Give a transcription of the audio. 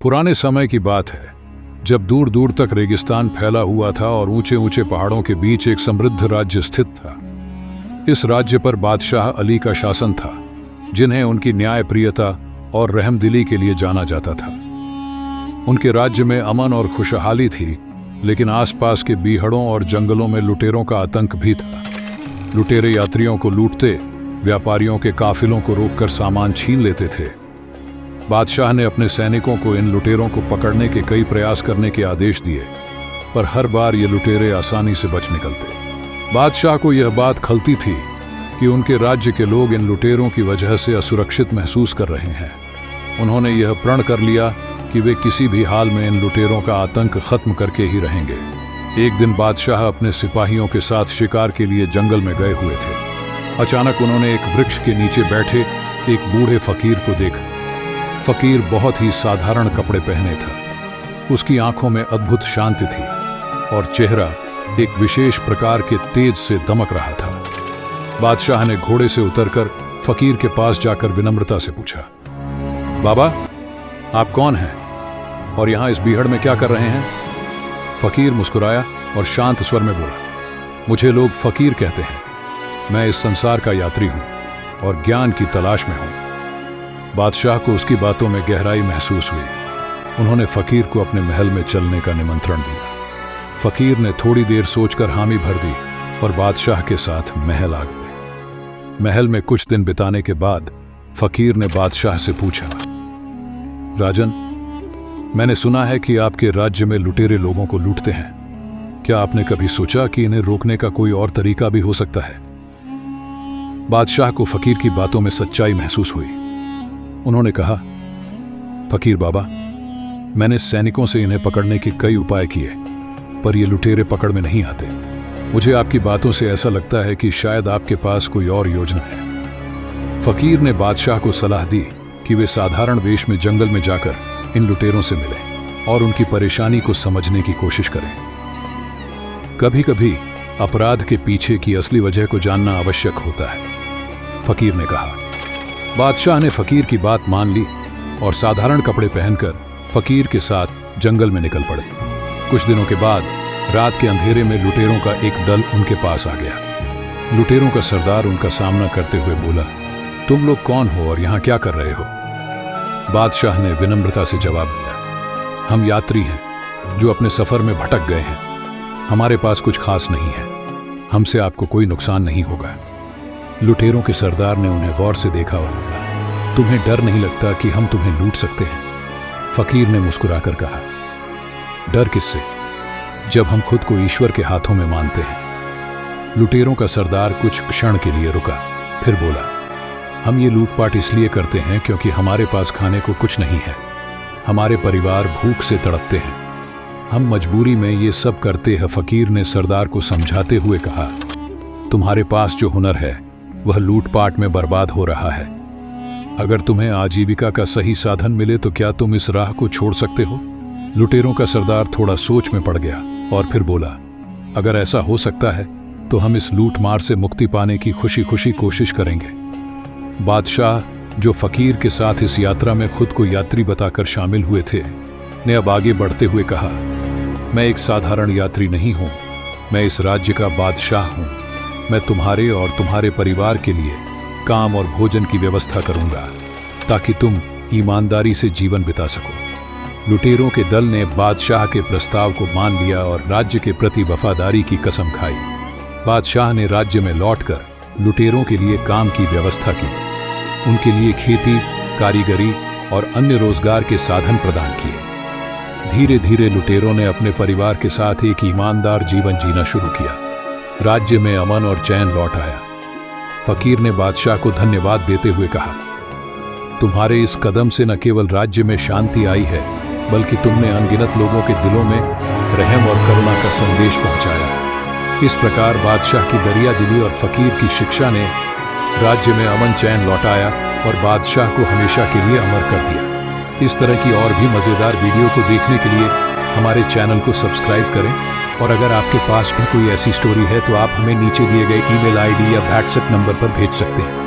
पुराने समय की बात है, जब दूर दूर तक रेगिस्तान फैला हुआ था और ऊंचे ऊंचे पहाड़ों के बीच एक समृद्ध राज्य स्थित था। इस राज्य पर बादशाह अली का शासन था, जिन्हें उनकी न्यायप्रियता और रहमदिली के लिए जाना जाता था। उनके राज्य में अमन और खुशहाली थी, लेकिन आसपास के बीहड़ों और जंगलों में लुटेरों का आतंक भी था। लुटेरे यात्रियों को लूटते, व्यापारियों के काफिलों को रोककर सामान छीन लेते थे। बादशाह ने अपने सैनिकों को इन लुटेरों को पकड़ने के कई प्रयास करने के आदेश दिए, पर हर बार ये लुटेरे आसानी से बच निकलते। बादशाह को यह बात खलती थी कि उनके राज्य के लोग इन लुटेरों की वजह से असुरक्षित महसूस कर रहे हैं। उन्होंने यह प्रण कर लिया कि वे किसी भी हाल में इन लुटेरों का आतंक खत्म करके ही रहेंगे। एक दिन बादशाह अपने सिपाहियों के साथ शिकार के लिए जंगल में गए हुए थे। अचानक उन्होंने एक वृक्ष के नीचे बैठे एक बूढ़े फकीर को देखा। फकीर बहुत ही साधारण कपड़े पहने था। उसकी आंखों में अद्भुत शांति थी और चेहरा एक विशेष प्रकार के तेज से दमक रहा था। बादशाह ने घोड़े से उतरकर फकीर के पास जाकर विनम्रता से पूछा, बाबा, आप कौन हैं और यहां इस बीहड़ में क्या कर रहे हैं? फकीर मुस्कुराया और शांत स्वर में बोला, मुझे लोग फकीर कहते हैं। मैं इस संसार का यात्री हूं और ज्ञान की तलाश में हूं। बादशाह को उसकी बातों में गहराई महसूस हुई। उन्होंने फकीर को अपने महल में चलने का निमंत्रण दिया। फकीर ने थोड़ी देर सोचकर हामी भर दी और बादशाह के साथ महल आ गए। महल में कुछ दिन बिताने के बाद फकीर ने बादशाह से पूछा, राजन, मैंने सुना है कि आपके राज्य में लुटेरे लोगों को लूटते हैं। क्या आपने कभी सोचा कि इन्हें रोकने का कोई और तरीका भी हो सकता है? बादशाह को फकीर की बातों में सच्चाई महसूस हुई। उन्होंने कहा, फकीर बाबा, मैंने सैनिकों से इन्हें पकड़ने के कई उपाय किए, पर ये लुटेरे पकड़ में नहीं आते। मुझे आपकी बातों से ऐसा लगता है कि शायद आपके पास कोई और योजना है। फकीर ने बादशाह को सलाह दी कि वे साधारण वेश में जंगल में जाकर इन लुटेरों से मिलें और उनकी परेशानी को समझने की कोशिश करें। कभी कभी अपराध के पीछे की असली वजह को जानना आवश्यक होता है, फकीर ने कहा। बादशाह ने फकीर की बात मान ली और साधारण कपड़े पहनकर फकीर के साथ जंगल में निकल पड़े। कुछ दिनों के बाद रात के अंधेरे में लुटेरों का एक दल उनके पास आ गया। लुटेरों का सरदार उनका सामना करते हुए बोला, तुम लोग कौन हो और यहाँ क्या कर रहे हो? बादशाह ने विनम्रता से जवाब दिया, हम यात्री हैं जो अपने सफर में भटक गए हैं। हमारे पास कुछ खास नहीं है। हमसे आपको कोई नुकसान नहीं होगा। लुटेरों के सरदार ने उन्हें गौर से देखा और बोला, तुम्हें डर नहीं लगता कि हम तुम्हें लूट सकते हैं? फकीर ने मुस्कुराकर कहा, डर किससे, जब हम खुद को ईश्वर के हाथों में मानते हैं। लुटेरों का सरदार कुछ क्षण के लिए रुका, फिर बोला, हम ये लूटपाट इसलिए करते हैं क्योंकि हमारे पास खाने को कुछ नहीं है। हमारे परिवार भूख से तड़पते हैं। हम मजबूरी में ये सब करते हैं। फकीर ने सरदार को समझाते हुए कहा, तुम्हारे पास जो हुनर है वह लूटपाट में बर्बाद हो रहा है। अगर तुम्हें आजीविका का सही साधन मिले तो क्या तुम इस राह को छोड़ सकते हो? लुटेरों का सरदार थोड़ा सोच में पड़ गया और फिर बोला, अगर ऐसा हो सकता है तो हम इस लूटमार से मुक्ति पाने की खुशी खुशी कोशिश करेंगे। बादशाह, जो फकीर के साथ इस यात्रा में खुद को यात्री बताकर शामिल हुए थे, ने अब आगे बढ़ते हुए कहा, मैं एक साधारण यात्री नहीं हूं, मैं इस राज्य का बादशाह हूं। मैं तुम्हारे और तुम्हारे परिवार के लिए काम और भोजन की व्यवस्था करूंगा ताकि तुम ईमानदारी से जीवन बिता सको। लुटेरों के दल ने बादशाह के प्रस्ताव को मान लिया और राज्य के प्रति वफादारी की कसम खाई। बादशाह ने राज्य में लौटकर लुटेरों के लिए काम की व्यवस्था की, उनके लिए खेती, कारीगरी और अन्य रोजगार के साधन प्रदान किए। धीरे धीरे लुटेरों ने अपने परिवार के साथ एक ईमानदार जीवन जीना शुरू किया। राज्य में अमन और चैन लौट आया। फकीर ने बादशाह को धन्यवाद देते हुए कहा, तुम्हारे इस कदम से न केवल राज्य में शांति आई है, बल्कि तुमने अनगिनत लोगों के दिलों में रहम और करुणा का संदेश पहुंचाया। इस प्रकार बादशाह की दरिया दिली और फकीर की शिक्षा ने राज्य में अमन चैन लौटाया और बादशाह को हमेशा के लिए अमर कर दिया। इस तरह की और भी मज़ेदार वीडियो को देखने के लिए हमारे चैनल को सब्सक्राइब करें और अगर आपके पास भी कोई ऐसी स्टोरी है तो आप हमें नीचे दिए गए ईमेल आईडी या व्हाट्सएप नंबर पर भेज सकते हैं।